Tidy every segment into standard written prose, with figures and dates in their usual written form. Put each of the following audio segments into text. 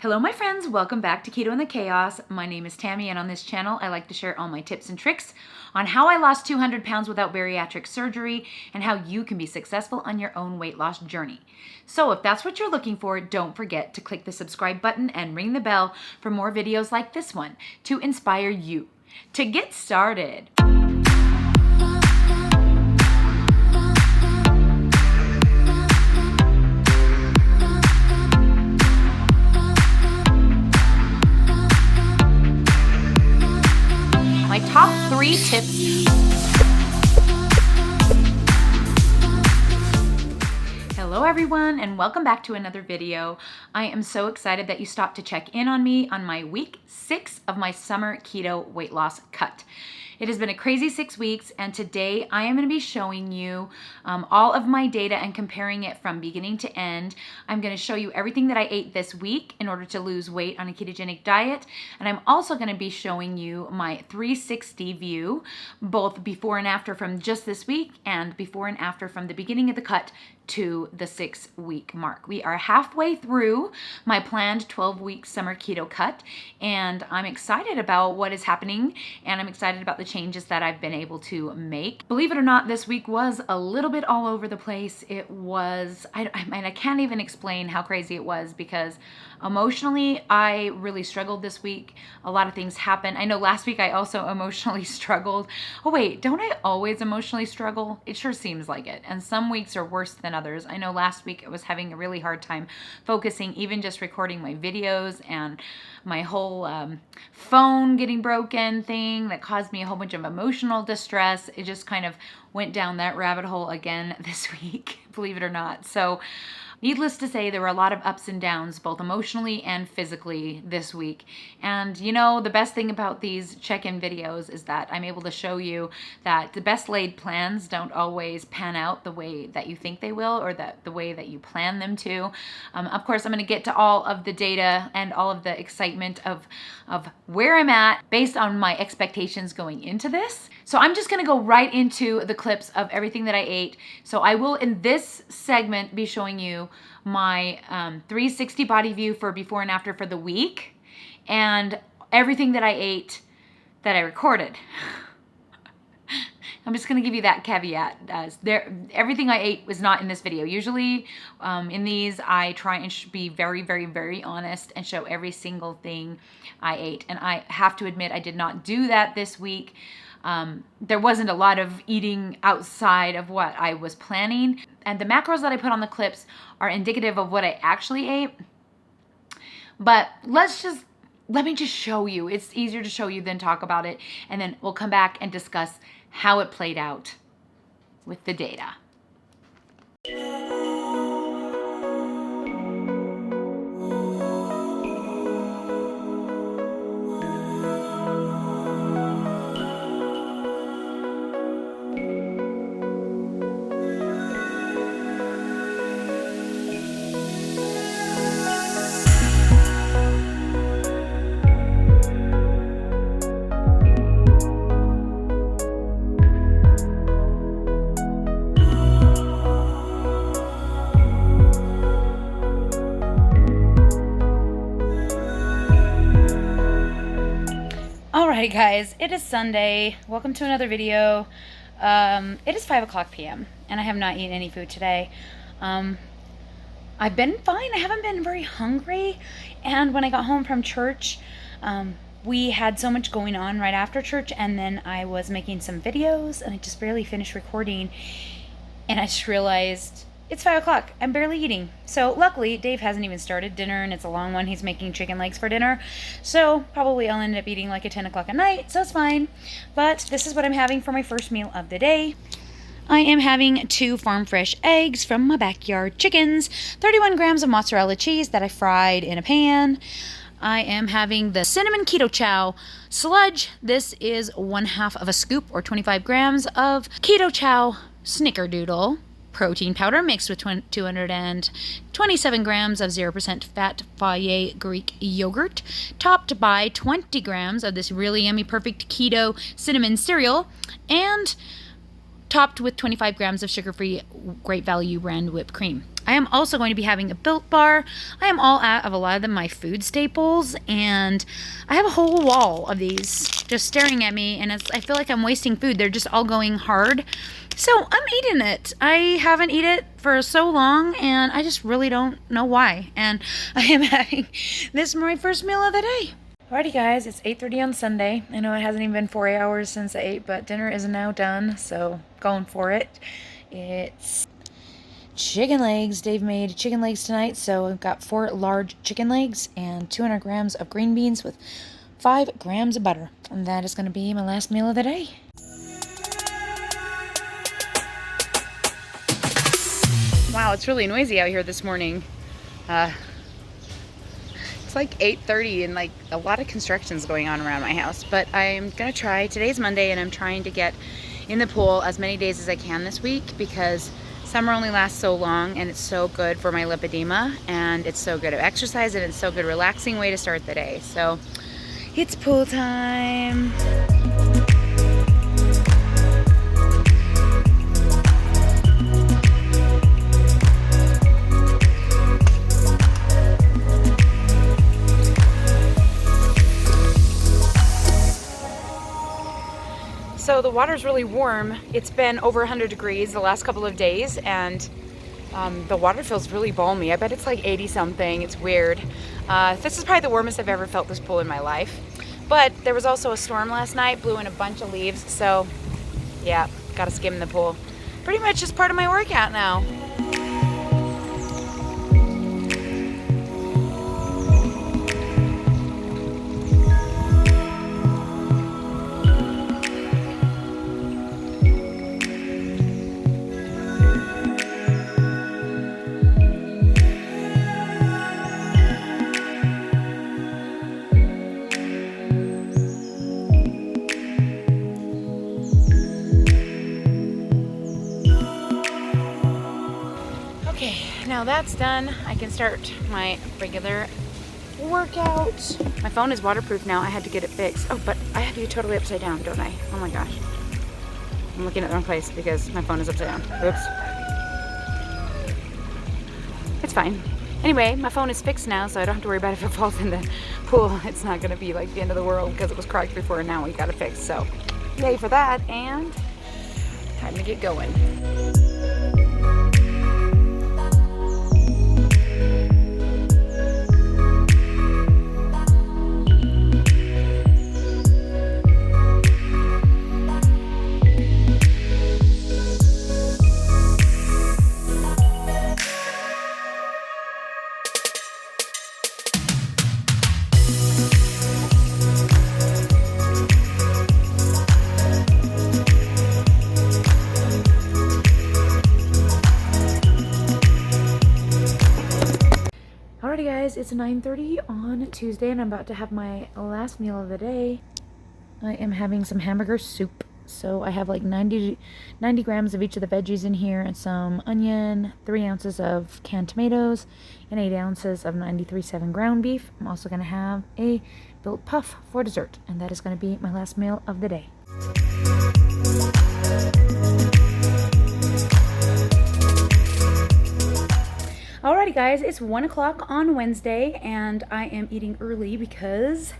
Hello my friends, welcome back to Keto and the Chaos. My name is Tammy and on this channel I like to share all my tips and tricks on how I lost 200 pounds without bariatric surgery and how you can be successful on your own weight loss journey. So if that's what you're looking for, don't forget to click the subscribe button and ring the bell for more videos like this one to inspire you. To get started. My top 3 tips. Hello everyone and welcome back to another video. I am so excited that you stopped to check in on me on my week 6 of my summer keto weight loss cut. It has been a crazy 6 weeks and today I am going to be showing you all of my data and comparing it from beginning to end. I'm going to show you everything that I ate this week in order to lose weight on a ketogenic diet, and I'm also going to be showing you my 360 view, both before and after from just this week and before and after from the beginning of the cut to the 6-week mark. We are halfway through my planned 12-week summer keto cut and I'm excited about what is happening and I'm excited about the changes that I've been able to make. Believe it or not, this week was a little bit all over the place. It was, I can't even explain how crazy it was because emotionally, I really struggled this week. A lot of things happened. I know last week I also emotionally struggled. Oh wait, don't I always emotionally struggle? It sure seems like it. And some weeks are worse than others. I know last week I was having a really hard time focusing, even just recording my videos, and my whole phone getting broken thing that caused me a whole bunch of emotional distress. It just kind of went down that rabbit hole again this week, believe it or not. So needless to say, there were a lot of ups and downs, both emotionally and physically this week. And you know, the best thing about these check-in videos is that I'm able to show you that the best laid plans don't always pan out the way that you think they will, or the way that you plan them to. Of course, I'm going to get to all of the data and all of the excitement of where I'm at based on my expectations going into this. So I'm just going to go right into the clips of everything that I ate. So I will, in this segment, be showing you my 360 body view for before and after for the week and everything that I ate that I recorded. I'm just going to give you that caveat. Everything I ate was not in this video. Usually in these, I try and be very, very, very honest and show every single thing I ate. And I have to admit, I did not do that this week. There wasn't a lot of eating outside of what I was planning. And the macros that I put on the clips are indicative of what I actually ate. But let me just show you. It's easier to show you than talk about it. And then we'll come back and discuss how it played out with the data. Alright guys, it is Sunday. Welcome to another video. It is 5:00 p.m. and I have not eaten any food today. I've been fine. I haven't been very hungry, and when I got home from church, we had so much going on right after church, and then I was making some videos and I just barely finished recording, and I just realized it's 5:00. I'm barely eating. So luckily, Dave hasn't even started dinner, and it's a long one. He's making chicken legs for dinner. So probably I'll end up eating like at 10 o'clock at night, so it's fine. But this is what I'm having for my first meal of the day. I am having 2 farm fresh eggs from my backyard chickens, 31 grams of mozzarella cheese that I fried in a pan. I am having the cinnamon keto chow sludge. This is 1/2 of a scoop or 25 grams of keto chow snickerdoodle protein powder mixed with 227 grams of 0% fat Fage Greek yogurt, topped by 20 grams of this really yummy perfect keto cinnamon cereal, and topped with 25 grams of sugar-free Great Value brand whipped cream. I am also going to be having a Built Bar. I am all out of a lot of my food staples, and I have a whole wall of these just staring at me, and I feel like I'm wasting food. They're just all going hard. So I'm eating it. I haven't eaten it for so long, and I just really don't know why. And I am having this my first meal of the day. Alrighty guys, it's 8:30 on Sunday. I know it hasn't even been 4 hours since I ate, but dinner is now done, so going for it. It's chicken legs. Dave made chicken legs tonight, so I've got 4 large chicken legs and 200 grams of green beans with 5 grams of butter. And that is going to be my last meal of the day. Wow, it's really noisy out here this morning. It's like 8:30 and like a lot of construction's going on around my house, but I'm gonna try. Today's Monday and I'm trying to get in the pool as many days as I can this week because summer only lasts so long and it's so good for my lipedema and it's so good at exercise and it's so good relaxing way to start the day. So it's pool time. So the water's really warm. It's been over 100 degrees the last couple of days, and the water feels really balmy. I bet it's like 80 something. It's weird. This is probably the warmest I've ever felt this pool in my life. But there was also a storm last night, blew in a bunch of leaves. So yeah, gotta skim the pool. Pretty much just part of my workout now. Okay, now that's done, I can start my regular workout. My phone is waterproof now. I had to get it fixed. Oh, but I have you totally upside down, don't I? Oh my gosh. I'm looking at the wrong place because my phone is upside down. Oops. It's fine. Anyway, my phone is fixed now, so I don't have to worry about if it falls in the pool. It's not gonna be like the end of the world because it was cracked before and now we got it fixed. So yay for that, and time to get going. Alrighty guys, it's 9:30 on Tuesday and I'm about to have my last meal of the day. I am having some hamburger soup. So I have like 90 grams of each of the veggies in here and some onion, 3 ounces of canned tomatoes, and 8 ounces of 93.7 ground beef. I'm also going to have a Built Puff for dessert, and that is going to be my last meal of the day. Alrighty guys, it's 1 o'clock on Wednesday and I am eating early because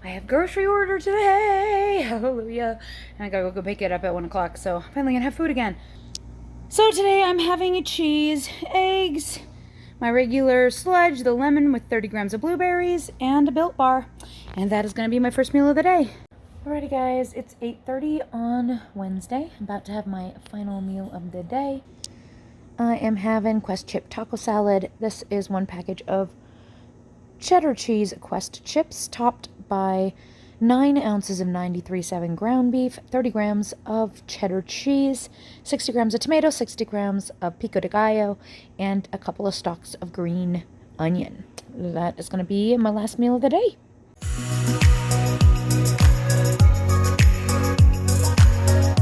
I have grocery order today. Hallelujah. And I gotta go pick it up at 1 o'clock, so I'm finally gonna have food again. So today I'm having a cheese, eggs, my regular sludge, the lemon with 30 grams of blueberries, and a Built Bar. And that is gonna be my first meal of the day. Alrighty guys, it's 8:30 on Wednesday. I'm about to have my final meal of the day. I am having Quest Chip Taco Salad. This is 1 package of cheddar cheese Quest chips topped by 9 ounces of 93.7 ground beef, 30 grams of cheddar cheese, 60 grams of tomato, 60 grams of pico de gallo, and a couple of stalks of green onion. That is going to be my last meal of the day.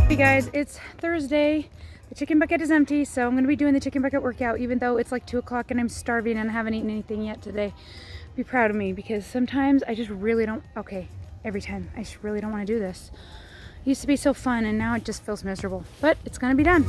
Hey guys, it's Thursday. The chicken bucket is empty, so I'm going to be doing the chicken bucket workout even though it's like 2 o'clock and I'm starving and I haven't eaten anything yet today. Be proud of me because sometimes I just really don't, every time, I just really don't want to do this. It used to be so fun and now it just feels miserable, but it's going to be done.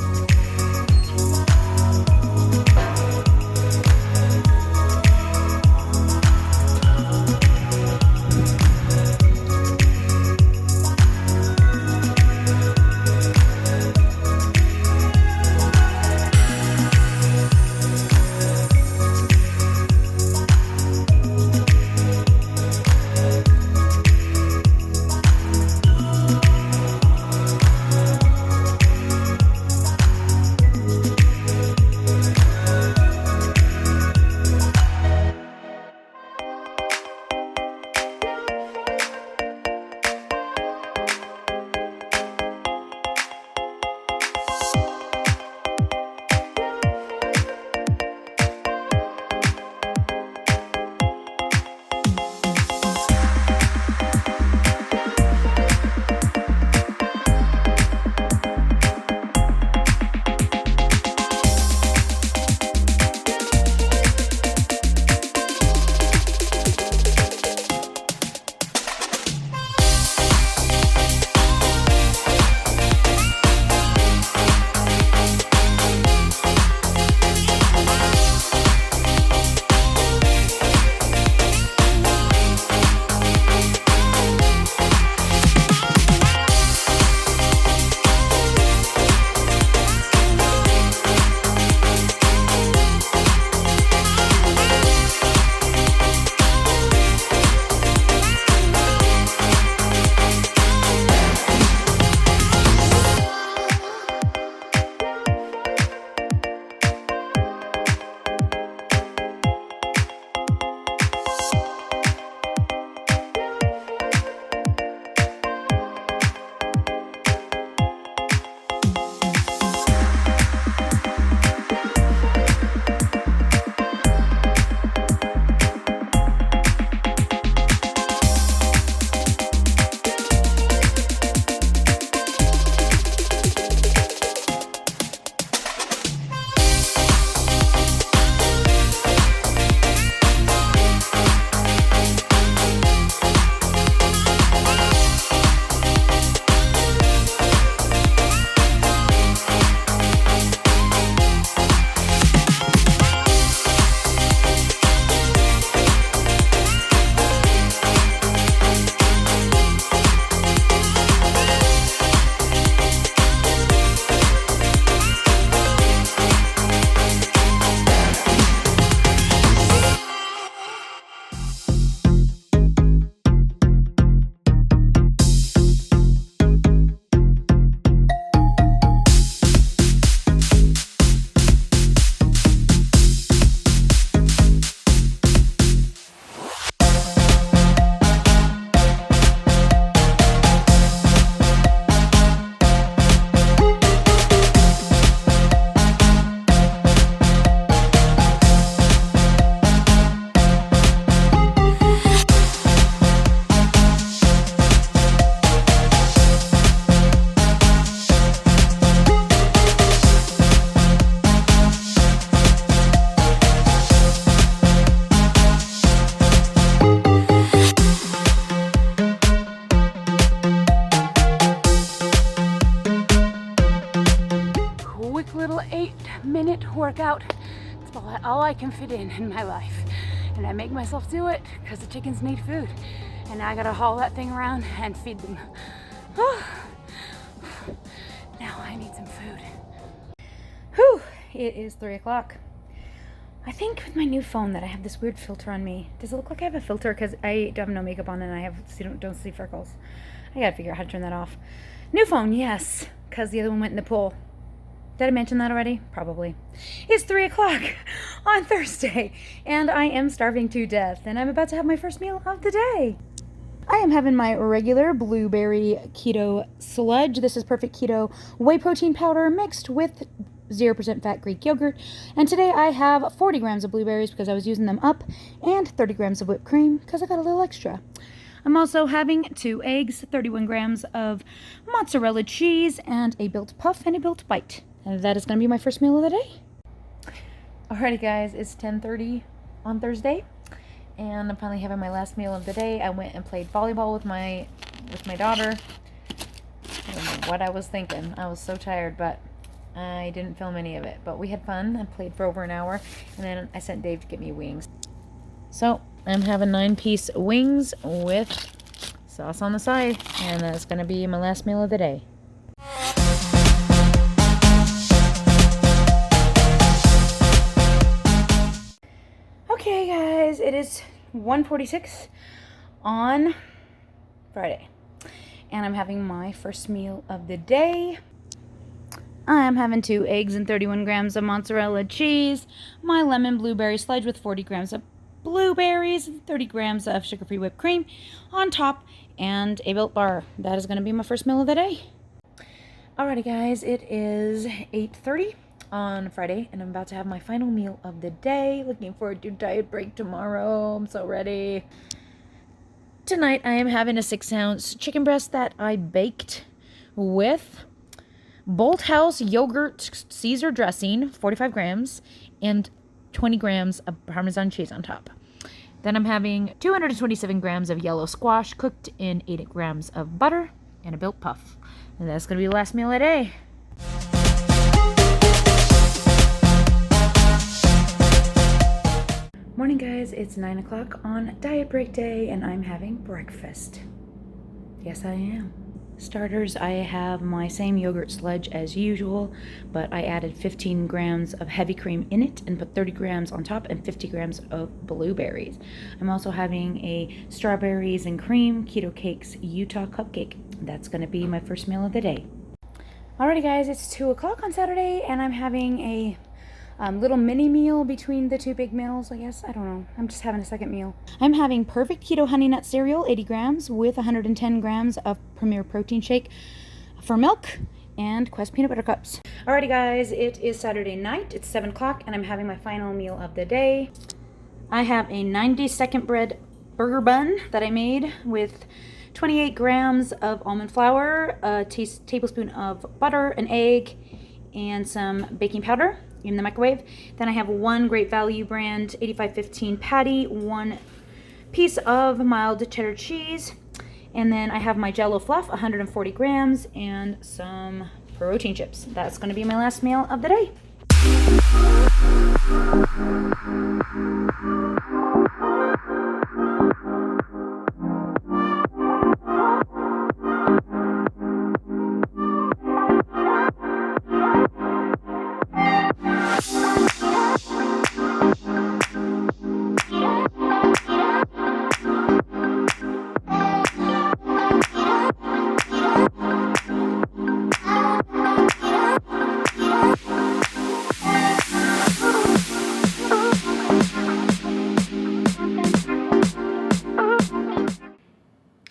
workout. It's all I can fit in my life. And I make myself do it because the chickens need food. And now I gotta haul that thing around and feed them. Now I need some food. Whew, it is 3 o'clock. I think with my new phone that I have this weird filter on me. Does it look like I have a filter? Because I have no makeup on and I don't see freckles. I gotta figure out how to turn that off. New phone, yes, because the other one went in the pool. Did I mention that already? Probably. It's 3 o'clock on Thursday, and I am starving to death, and I'm about to have my first meal of the day. I am having my regular blueberry keto sludge. This is perfect keto whey protein powder mixed with 0% fat Greek yogurt. And today I have 40 grams of blueberries because I was using them up, and 30 grams of whipped cream because I got a little extra. I'm also having 2 eggs, 31 grams of mozzarella cheese, and a built puff and a built bite. And that is going to be my first meal of the day. Alrighty guys, it's 10:30 on Thursday, and I'm finally having my last meal of the day. I went and played volleyball with my daughter. I don't know what I was thinking. I was so tired, but I didn't film any of it. But we had fun. I played for over an hour, and then I sent Dave to get me wings. So I'm having 9-piece wings with sauce on the side, and that's going to be my last meal of the day. Okay guys, it is 1:46 on Friday, and I'm having my first meal of the day. I'm having 2 eggs and 31 grams of mozzarella cheese, my lemon blueberry sludge with 40 grams of blueberries, 30 grams of sugar-free whipped cream on top, and a Built bar. That is going to be my first meal of the day. Alrighty guys, it is 8:30 on Friday, and I'm about to have my final meal of the day. Looking forward to diet break tomorrow. I'm so ready. Tonight I am having a 6-ounce chicken breast that I baked with Bolthouse yogurt Caesar dressing, 45 grams, and 20 grams of Parmesan cheese on top. Then I'm having 227 grams of yellow squash cooked in 8 grams of butter and a built puff. And that's going to be the last meal of the day. Morning guys, it's 9 o'clock on diet break day, and I'm having breakfast. Yes, I am. Starters, I have my same yogurt sludge as usual, but I added 15 grams of heavy cream in it and put 30 grams on top and 50 grams of blueberries. I'm also having a strawberries and cream Keto Cakes Utah cupcake. That's going to be my first meal of the day. Alrighty guys, it's 2 o'clock on Saturday, and I'm having a little mini meal between the 2 big meals, I guess. I don't know. I'm just having a second meal. I'm having perfect keto honey nut cereal, 80 grams, with 110 grams of Premier protein shake for milk, and Quest peanut butter cups. Alrighty guys, it is Saturday night. It's 7 o'clock, and I'm having my final meal of the day. I have a 90-second bread burger bun that I made with 28 grams of almond flour, a tablespoon of butter, an egg, and some baking powder in the microwave. Then I have 1 Great Value brand 8515 patty, 1 piece of mild cheddar cheese, and then I have my Jell-O fluff, 140 grams, and some protein chips. That's going to be my last meal of the day.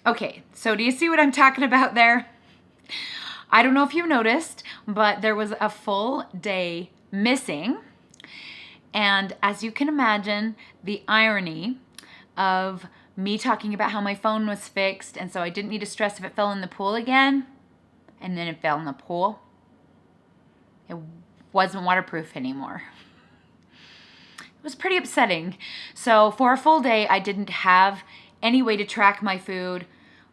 Okay, so do you see what I'm talking about there? I don't know if you noticed, but there was a full day missing. And as you can imagine, the irony of me talking about how my phone was fixed, and so I didn't need to stress if it fell in the pool again, and then it fell in the pool. It wasn't waterproof anymore. It was pretty upsetting. So for a full day, I didn't have any way to track my food.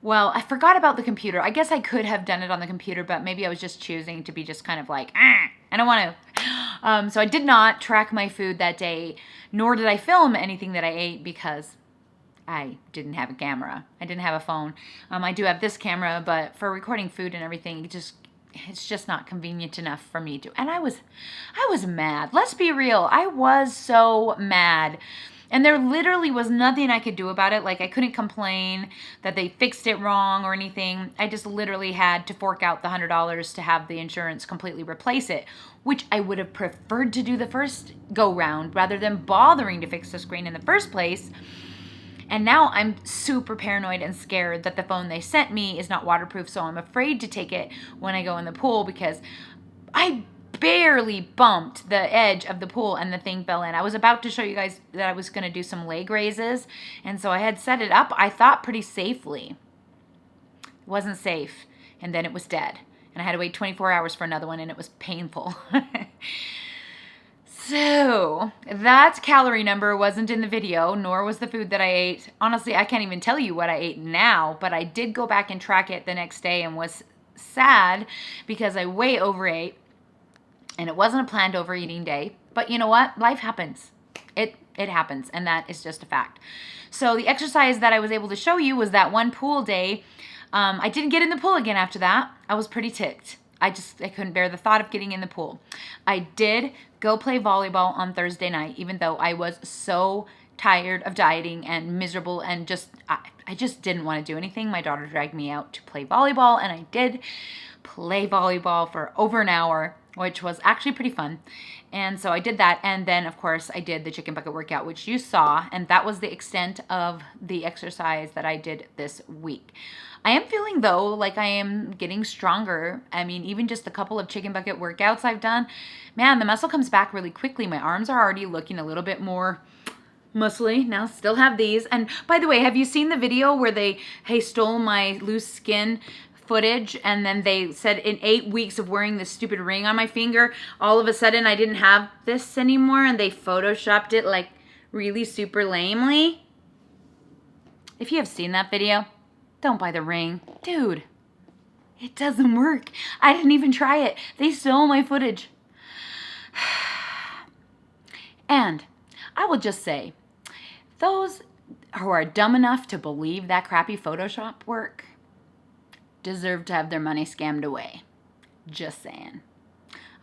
Well, I forgot about the computer. I guess I could have done it on the computer, but maybe I was just choosing to be just kind of like, I don't want to. So I did not track my food that day, nor did I film anything that I ate because I didn't have a camera. I didn't have a phone. I do have this camera, but for recording food and everything, it's just not convenient enough for me to. And I was mad. Let's be real. I was so mad. And there literally was nothing I could do about it. Like, I couldn't complain that they fixed it wrong or anything. I just literally had to fork out the $100 to have the insurance completely replace it, which I would have preferred to do the first go round rather than bothering to fix the screen in the first place. And now I'm super paranoid and scared that the phone they sent me is not waterproof, so I'm afraid to take it when I go in the pool because I barely bumped the edge of the pool and the thing fell in. I was about to show you guys that I was going to do some leg raises, and so I had set it up, I thought, pretty safely. It wasn't safe, and then it was dead. And I had to wait 24 hours for another one, and it was painful. So, that calorie number wasn't in the video, nor was the food that I ate. Honestly, I can't even tell you what I ate now, but I did go back and track it the next day and was sad because I way overate, and it wasn't a planned overeating day. But you know what? Life happens. It happens, and that is just a fact. So the exercise that I was able to show you was that one pool day. I didn't get in the pool again after that. I was pretty ticked. I couldn't bear the thought of getting in the pool. I did go play volleyball on Thursday night, even though I was so tired of dieting and miserable and I just didn't want to do anything. My daughter dragged me out to play volleyball, and I did play volleyball for over an hour, which was actually pretty fun. And so I did that, and then of course I did the chicken bucket workout, which you saw, and that was the extent of the exercise that I did this week. I am feeling, though, like I am getting stronger. I mean, even just a couple of chicken bucket workouts I've done, man, the muscle comes back really quickly. My arms are already looking a little bit more muscly. Now, still have these. And by the way, have you seen the video where they stole my loose skin footage, and then they said in 8 weeks of wearing this stupid ring on my finger, all of a sudden I didn't have this anymore, and they photoshopped it like really super lamely? If you have seen that video, don't buy the ring. Dude, it doesn't work. I didn't even try it. They stole my footage. And I will just say, those who are dumb enough to believe that crappy Photoshop work deserve to have their money scammed away. Just saying.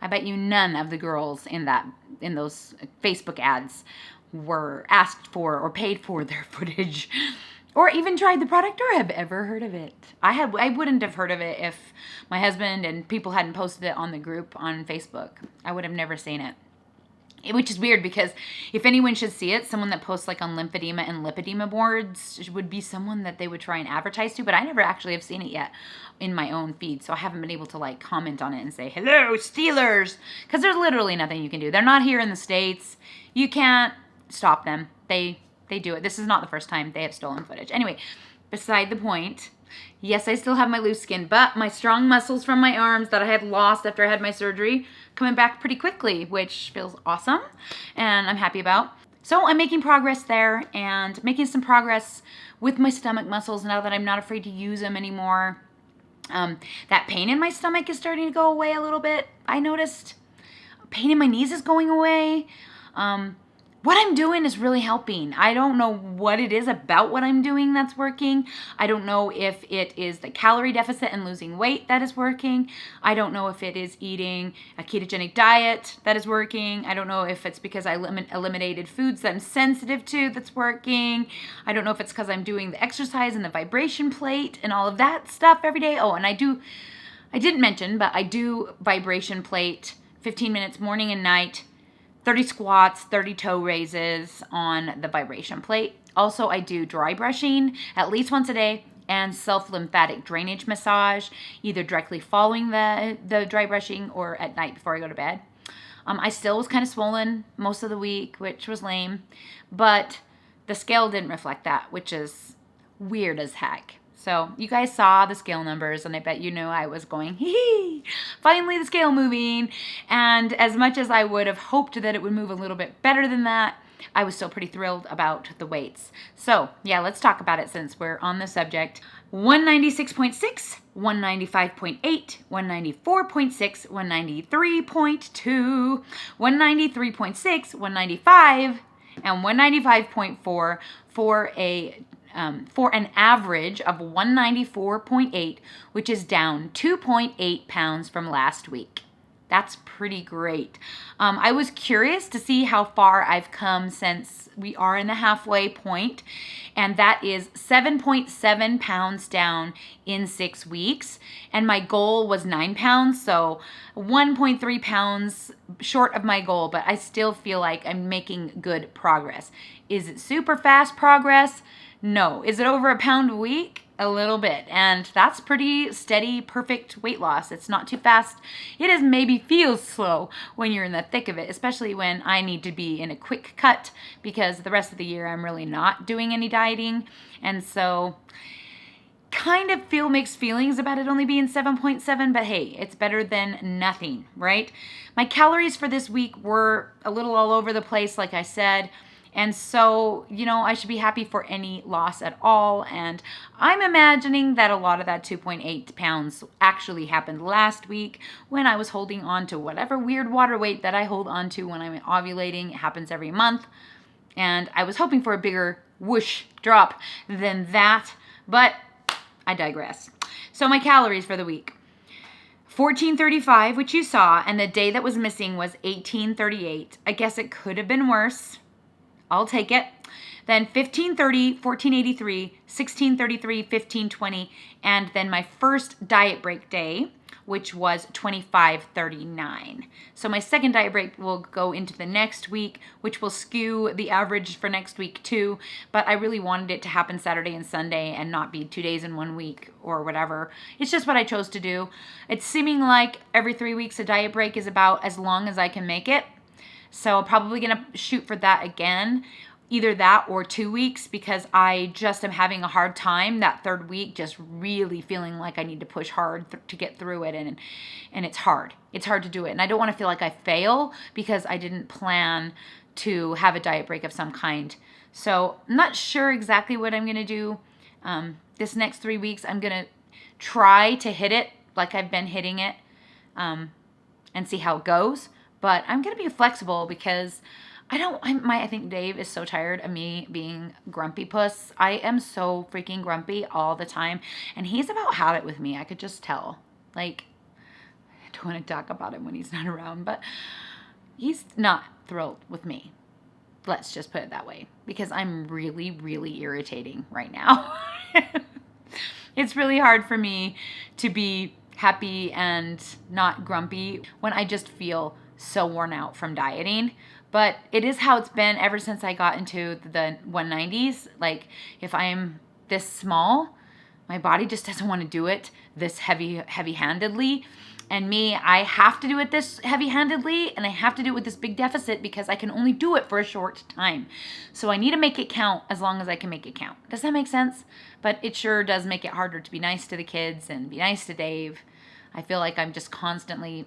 I bet you none of the girls in those Facebook ads were asked for or paid for their footage, or even tried the product, or have ever heard of it. I wouldn't have heard of it if my husband and people hadn't posted it on the group on Facebook. I would have never seen it. Which is weird, because if anyone should see it, someone that posts like on lymphedema and lipedema boards would be someone that they would try and advertise to, but I never actually have seen it yet in my own feed, so I haven't been able to like comment on it and say, hello, Steelers, because there's literally nothing you can do. They're not here in the States. You can't stop them. They do it. This is not the first time they have stolen footage. Anyway, beside the point, yes, I still have my loose skin, but my strong muscles from my arms that I had lost after I had my surgery coming back pretty quickly, which feels awesome and I'm happy about. So I'm making progress there and making some progress with my stomach muscles now that I'm not afraid to use them anymore. That pain in my stomach is starting to go away a little bit. I noticed pain in my knees is going away. What I'm doing is really helping. I don't know what it is about what I'm doing that's working. I don't know if it is the calorie deficit and losing weight that is working. I don't know if it is eating a ketogenic diet that is working. I don't know if it's because I eliminated foods that I'm sensitive to that's working. I don't know if it's because I'm doing the exercise and the vibration plate and all of that stuff every day. Oh, and I didn't mention, but I do vibration plate 15 minutes morning and night, 30 squats, 30 toe raises on the vibration plate. Also, I do dry brushing at least once a day and self-lymphatic drainage massage, either directly following the dry brushing or at night before I go to bed. I still was kind of swollen most of the week, which was lame, but the scale didn't reflect that, which is weird as heck. So you guys saw the scale numbers, and I bet you knew I was going, hee, finally the scale moving. And as much as I would have hoped that it would move a little bit better than that, I was still pretty thrilled about the weights. So yeah, let's talk about it since we're on the subject. 196.6, 195.8, 194.6, 193.2, 193.6, 195, and 195.4 for an average of 194.8, which is down 2.8 pounds from last week. That's pretty great. I was curious to see how far I've come since we are in the halfway point, and that is 7.7 pounds down in 6 weeks. And my goal was 9 pounds, so 1.3 pounds short of my goal, but I still feel like I'm making good progress. Is it super fast progress? No. Is it over a pound a week? A little bit, and that's pretty steady, perfect weight loss. It's not too fast. It is maybe feels slow when you're in the thick of it, especially when I need to be in a quick cut because the rest of the year I'm really not doing any dieting, and so kind of feel mixed feelings about it only being 7.7, but hey, it's better than nothing, right? My calories for this week were a little all over the place, like I said. And so, I should be happy for any loss at all. And I'm imagining that a lot of that 2.8 pounds actually happened last week when I was holding on to whatever weird water weight that I hold on to when I'm ovulating. It happens every month. And I was hoping for a bigger whoosh drop than that, but I digress. So my calories for the week. 1435, which you saw, and the day that was missing was 1838. I guess it could have been worse. I'll take it. Then 1530, 1483, 1633, 1520, and then my first diet break day, which was 2539. So my second diet break will go into the next week, which will skew the average for next week too, but I really wanted it to happen Saturday and Sunday and not be 2 days in 1 week or whatever. It's just what I chose to do. It's seeming like every 3 weeks a diet break is about as long as I can make it. So I'm probably going to shoot for that again, either that or 2 weeks, because I just am having a hard time that third week, just really feeling like I need to push hard to get through it. And it's hard. It's hard to do it. And I don't want to feel like I fail because I didn't plan to have a diet break of some kind. So I'm not sure exactly what I'm going to do. This next 3 weeks, I'm going to try to hit it like I've been hitting it and see how it goes. But I'm going to be flexible because I think Dave is so tired of me being grumpy puss. I am so freaking grumpy all the time. And he's about had it with me. I could just tell. Like, I don't want to talk about him when he's not around, but he's not thrilled with me. Let's just put it that way. Because I'm really, really irritating right now. It's really hard for me to be happy and not grumpy when I just feel so worn out from dieting. But it is how it's been ever since I got into the 190s. Like, if I'm this small, my body just doesn't want to do it this heavy-handedly. And me, I have to do it this heavy-handedly, and I have to do it with this big deficit because I can only do it for a short time. So I need to make it count as long as I can make it count. Does that make sense? But it sure does make it harder to be nice to the kids and be nice to Dave. I feel like I'm just constantly,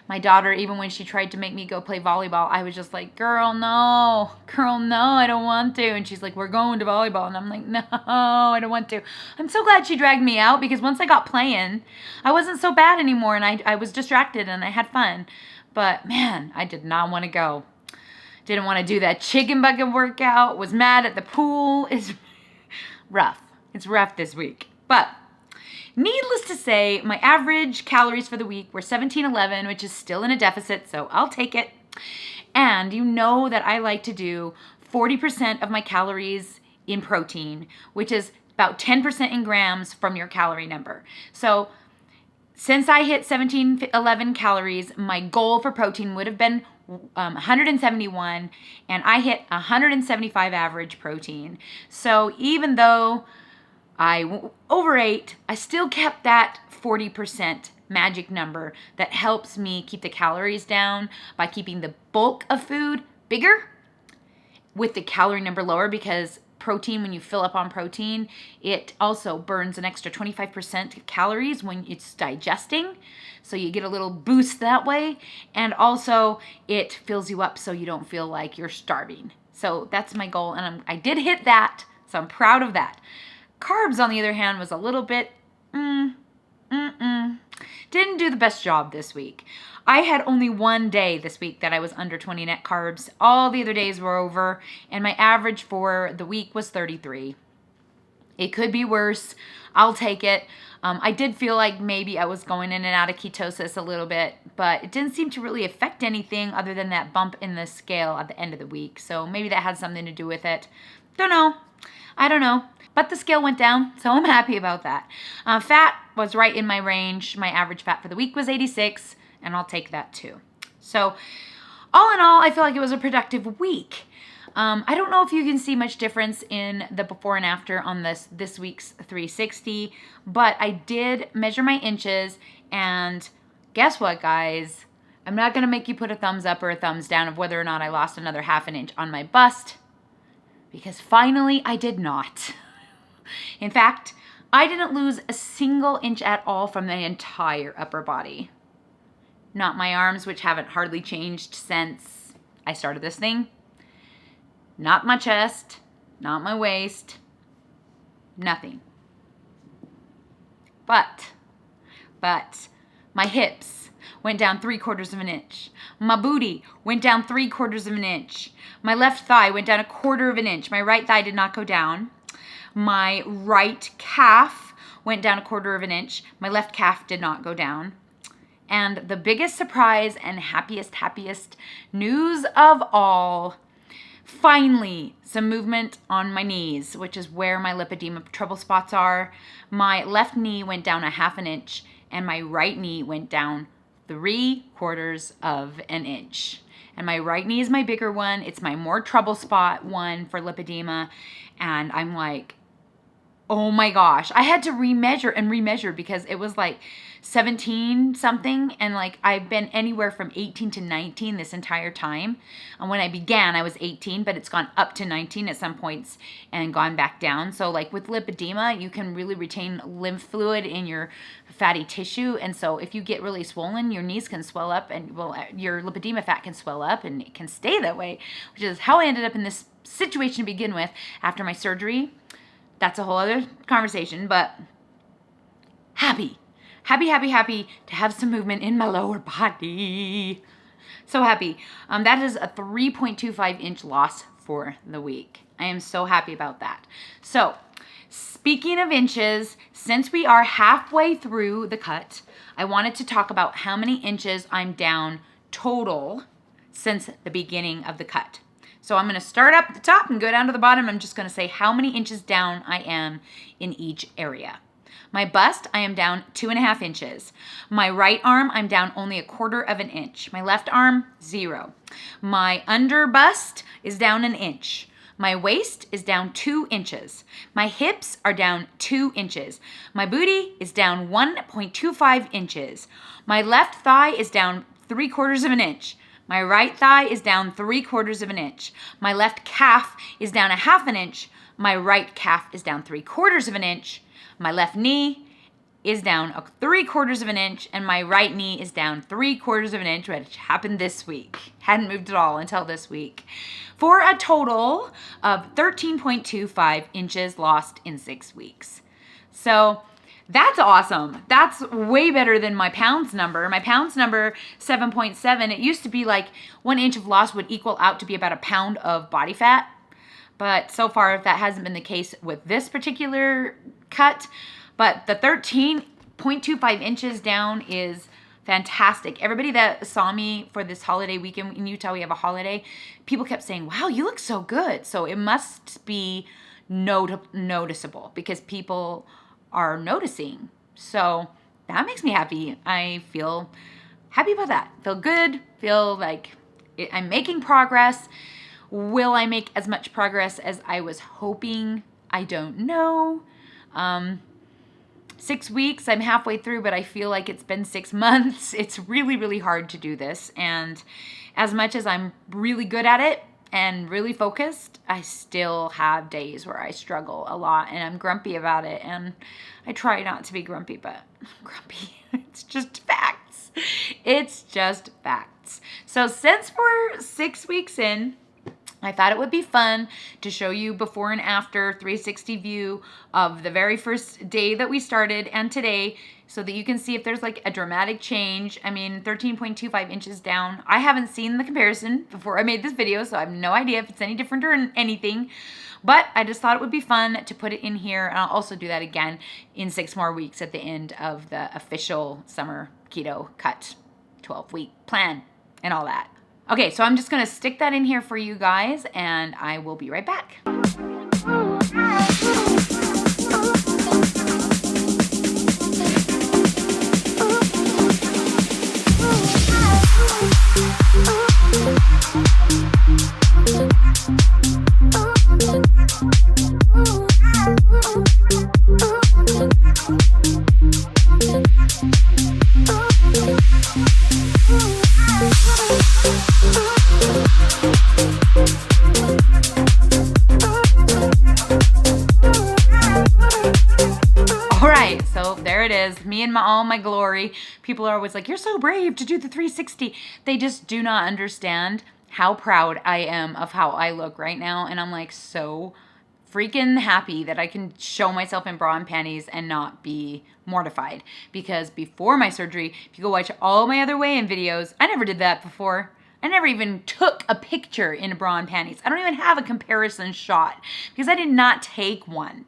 My daughter, even when she tried to make me go play volleyball, I was just like, girl, no, I don't want to. And she's like, we're going to volleyball. And I'm like, no, I don't want to. I'm so glad she dragged me out because once I got playing, I wasn't so bad anymore. And I was distracted and I had fun. But man, I did not want to go. Didn't want to do that chicken bucket workout. Was mad at the pool. It's rough. It's rough this week. But needless to say, my average calories for the week were 1711, which is still in a deficit, so I'll take it. And you know that I like to do 40% of my calories in protein, which is about 10% in grams from your calorie number. So since I hit 1711 calories, my goal for protein would have been 171, and I hit 175 average protein. So even though I overate, I still kept that 40% magic number that helps me keep the calories down by keeping the bulk of food bigger with the calorie number lower, because protein, when you fill up on protein, it also burns an extra 25% calories when it's digesting. So you get a little boost that way. And also it fills you up so you don't feel like you're starving. So that's my goal. And I did hit that. So I'm proud of that. Carbs, on the other hand, was a little bit, didn't do the best job this week. I had only one day this week that I was under 20 net carbs. All the other days were over, and my average for the week was 33. It could be worse. I'll take it. I did feel like maybe I was going in and out of ketosis a little bit, but it didn't seem to really affect anything other than that bump in the scale at the end of the week. So maybe that had something to do with it. Don't know. I don't know. But the scale went down, so I'm happy about that. Fat was right in my range. My average fat for the week was 86, and I'll take that too. So all in all, I feel like it was a productive week. I don't know if you can see much difference in the before and after on this week's 360, but I did measure my inches, and guess what, guys? I'm not going to make you put a thumbs up or a thumbs down of whether or not I lost another ½ inch on my bust, because finally I did not. In fact, I didn't lose a single inch at all from the entire upper body. Not my arms, which haven't hardly changed since I started this thing. Not my chest, not my waist, nothing. But my hips went down 3/4 of an inch. My booty went down 3/4 of an inch. My left thigh went down 1/4 of an inch. My right thigh did not go down. My right calf went down 1/4 of an inch. My left calf did not go down. And the biggest surprise and happiest news of all, finally, some movement on my knees, which is where my lipedema trouble spots are. My left knee went down 1/2 inch, and my right knee went down 3/4 of an inch. And my right knee is my bigger one. It's my more trouble spot one for lipedema. And I'm like, oh my gosh. I had to remeasure because it was like 17 something. And like I've been anywhere from 18 to 19 this entire time. And when I began, I was 18, but it's gone up to 19 at some points and gone back down. So like with lipedema, you can really retain lymph fluid in your fatty tissue. And so if you get really swollen, your knees can swell up, and well, your lipedema fat can swell up, and it can stay that way, which is how I ended up in this situation to begin with after my surgery. That's a whole other conversation, but happy to have some movement in my lower body. So happy. That is a 3.25 inch loss for the week. I am so happy about that. So speaking of inches, since we are halfway through the cut, I wanted to talk about how many inches I'm down total since the beginning of the cut. So I'm going to start up at the top and go down to the bottom. I'm just going to say how many inches down I am in each area. My bust, I am down 2.5 inches. My right arm, I'm down only 1/4 of an inch. My left arm, 0. My under bust is down 1 inch. My waist is down 2 inches. My hips are down 2 inches. My booty is down 1.25 inches. My left thigh is down 3/4 of an inch. My right thigh is down 3/4 of an inch. My left calf is down 1/2 inch. My right calf is down 3/4 of an inch. My left knee is down 3/4 of an inch, and my right knee is down 3/4 of an inch, which happened this week. Hadn't moved at all until this week. For a total of 13.25 inches lost in 6 weeks. So that's awesome. That's way better than my pounds number. My pounds number, 7.7. It used to be like 1 inch of loss would equal out to be about a pound of body fat. But so far, that hasn't been the case with this particular cut. But the 13.25 inches down is fantastic. Everybody that saw me for this holiday weekend in Utah, we have a holiday, people kept saying, wow, you look so good. So it must be noticeable because people are noticing. So that makes me happy. I feel happy about that. Feel good. Feel like I'm making progress. Will I make as much progress as I was hoping? I don't know. 6 weeks, I'm halfway through, but I feel like it's been 6 months. It's really, really hard to do this. And as much as I'm really good at it and really focused, I still have days where I struggle a lot and I'm grumpy about it. And I try not to be grumpy, but I'm grumpy. It's just facts. It's just facts. So since we're 6 weeks in, I thought it would be fun to show you before and after 360 view of the very first day that we started and today, so that you can see if there's like a dramatic change. I mean, 13.25 inches down. I haven't seen the comparison before I made this video, so I have no idea if it's any different or anything. But I just thought it would be fun to put it in here. And I'll also do that again in 6 more weeks at the end of the official summer keto cut 12-week plan and all that. Okay, so I'm just gonna stick that in here for you guys and I will be right back. It is me in all my glory. People are always like, you're so brave to do the 360. They just do not understand how proud I am of how I look right now. And I'm like so freaking happy that I can show myself in bra and panties and not be mortified. Because before my surgery, if you go watch all my other weigh-in videos, I never did that before. I never even took a picture in a bra and panties. I don't even have a comparison shot because I did not take one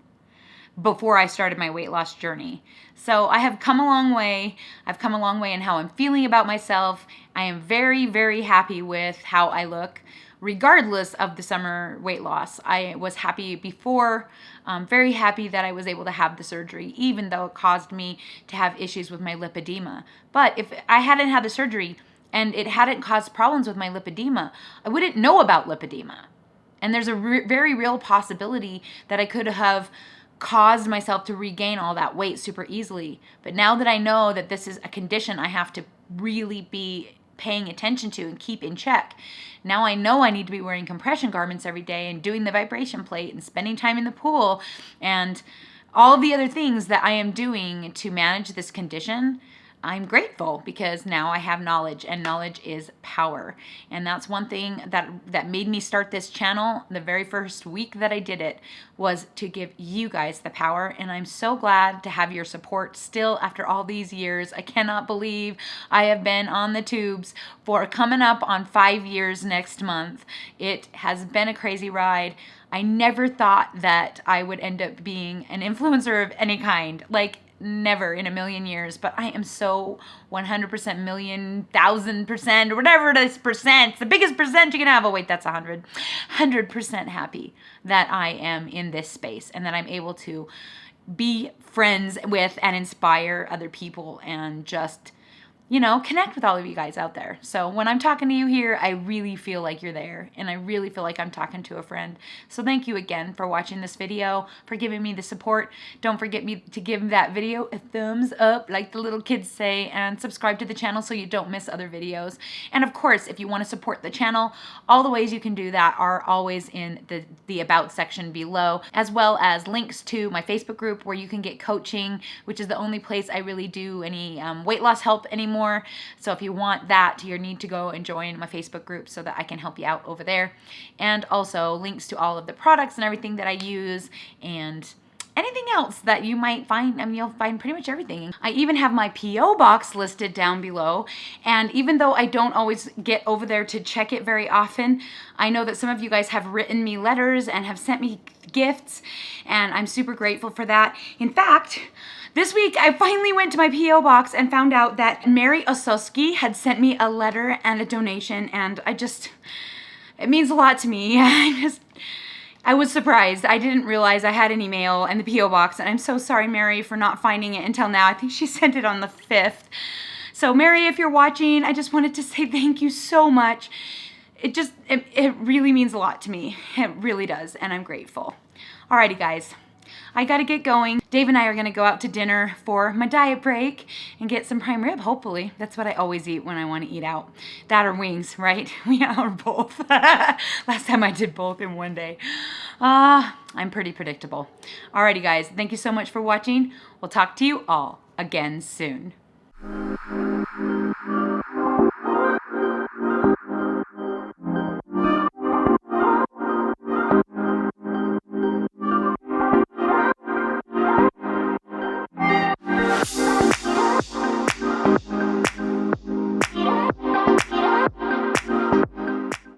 before I started my weight loss journey. So I have come a long way. I've come a long way in how I'm feeling about myself. I am very, very happy with how I look, regardless of the summer weight loss. I was happy before, very happy that I was able to have the surgery, even though it caused me to have issues with my lipedema. But if I hadn't had the surgery and it hadn't caused problems with my lipedema, I wouldn't know about lipedema. And there's a very real possibility that I could have caused myself to regain all that weight super easily. But now that I know that this is a condition I have to really be paying attention to and keep in check, now I know I need to be wearing compression garments every day and doing the vibration plate and spending time in the pool and all of the other things that I am doing to manage this condition. I'm grateful because now I have knowledge, and knowledge is power. And that's one thing that made me start this channel. The very first week that I did it was to give you guys the power. And I'm so glad to have your support still after all these years. I cannot believe I have been on the tubes for coming up on 5 years next month. It has been a crazy ride. I never thought that I would end up being an influencer of any kind. Like, never in a million years, but I am so 100% million, 1000%, or whatever it is percent, the biggest percent you can have. Oh wait, that's 100% happy that I am in this space and that I'm able to be friends with and inspire other people and just, you know, connect with all of you guys out there. So when I'm talking to you here, I really feel like you're there and I really feel like I'm talking to a friend. So thank you again for watching this video, for giving me the support. Don't forget to give that video a thumbs up, like the little kids say, and subscribe to the channel so you don't miss other videos. And of course, if you want to support the channel, all the ways you can do that are always in the about section below, as well as links to my Facebook group where you can get coaching, which is the only place I really do any weight loss help anymore. So if you want that, you need to go and join my Facebook group so that I can help you out over there. And also links to all of the products and everything that I use and anything else that you might find. I mean, you'll find pretty much everything. I even have my P.O. box listed down below. And even though I don't always get over there to check it very often, I know that some of you guys have written me letters and have sent me gifts, and I'm super grateful for that. In fact, this week, I finally went to my P.O. box and found out that Mary Ososki had sent me a letter and a donation, and it means a lot to me. I was surprised. I didn't realize I had any mail in the P.O. box, and I'm so sorry, Mary, for not finding it until now. I think she sent it on the 5th. So, Mary, if you're watching, I just wanted to say thank you so much. It really means a lot to me. It really does, and I'm grateful. Alrighty, guys. I gotta get going. Dave and I are gonna go out to dinner for my diet break and get some prime rib, hopefully. That's what I always eat when I wanna eat out. That or wings, right? Or both. Last time I did both in one day. I'm pretty predictable. Alrighty guys, thank you so much for watching. We'll talk to you all again soon.